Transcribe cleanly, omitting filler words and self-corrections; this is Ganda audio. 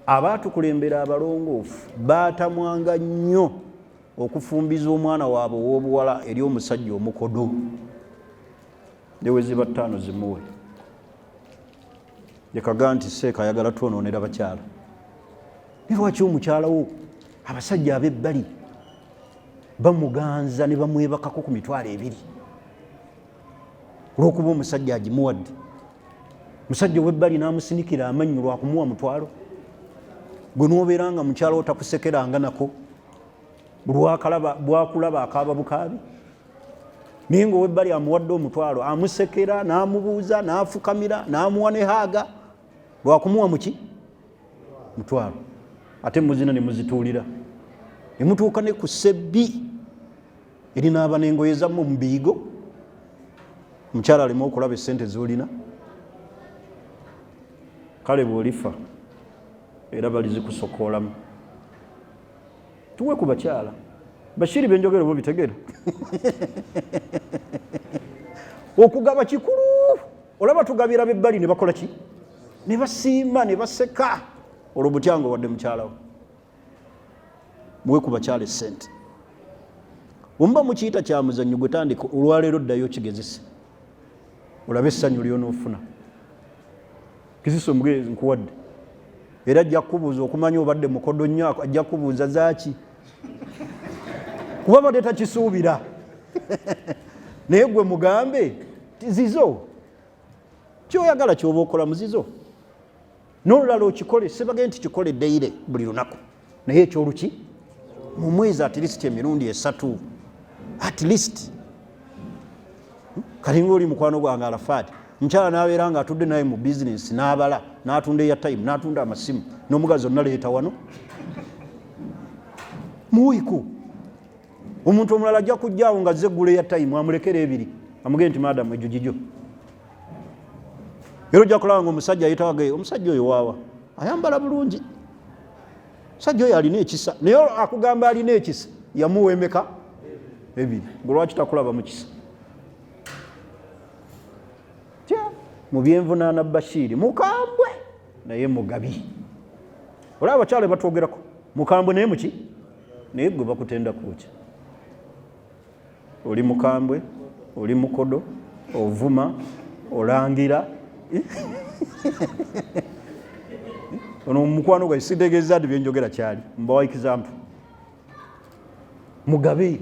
Abaatukulembera abalongoofu baatamwanga nnyo okufumbiza omwana waabwe ow'obuwala eri omusajja omukodo. Neweziba 5 zimuwe. Yekaga nti Seeka ayagala twonoonera bakyala. Ne lwaki omukyala wo abasajja ab'ebbali bamuganza ne bamwebakako ku mitwalo 2 olw'okuba omusajja agimuwadde? Musajja ow'ebbali n'amusinikira amannyo lwa kumuwa mutwalo. Gwe n'obeera nga mukyala otakusekeranga nako bwakulaba akaaba bukaabi. Naye nga ow'ebbali amuwadde omutwalo, amusekera n'amubuuza n'afukamira n'amuwa ne haaga lwa kumuwa muki? Mutwalo. Ate muzina ne muzituulira ne mutuuka ne ku ssebbi erinaaba n'engoye zammwe mu biyigo. Omukyala aleme okulaba essente z'olina. Kale bw'olifa era balizikusokoolamu. Tuwe ku bakyala. Bashiri benjogera oba bitegeera. Okugaba kikulu. Olaba tugabira b'ebbali ne bakola ki? Ne basiima ne baseka. Olwo butyango wadde mukyala we. Muwe ku bakyala essente. Omba mukiyita kya muzannyo gwe tandika olwaleero ddayo kigezese. Olabe essanyu ly'onoofuna. Kizisa omugezi nkuwadde. Era ajja kukubuuza okumanya obadde mukodo nnyo, ajja kukubuuza zaaki. Kuba badde takisuubira. Naye gwe mugambe zizo. Kyoyagala ky'oba okola muzizo. N'olulala okikole, sebagende nti kikole deire buli lunaku. Naye ekyoluki? Mu mwezi at least emirundi 3. At least. Kalinga oli mukwano gwange Alafaati. Mukyala n'abeera nga atudde naye mu bizinesi n'abala n'atunda airtime n'atunda amasimu n'omugazi onnaleeta wano. Muwiku omuntu omulala ajja kujjaawo nga azze eggula airtime amulekera 2 amugende nti maadamu egyo gigyo. Era ojja kulaba nga omusajja ayitawage omusajja oyo waawa ayambala bulungi. Omusajja oyo alina ekisa naye akugamba alina ekisa yamuwa emeka 2. Gwe lwaki takulaba mu kisa? Mu byenvunaana Bashiri mukambwe naye mugabi. Olaba abakyala batwogerako mukambwe naye muki? Naye gwe bakutenda kuki? Oli mukambwe, oli mukodo, ovuma, olangira. Ono mukwano gwa sitegeeza ati byenjogera kyali. Mbawa example. Mugabi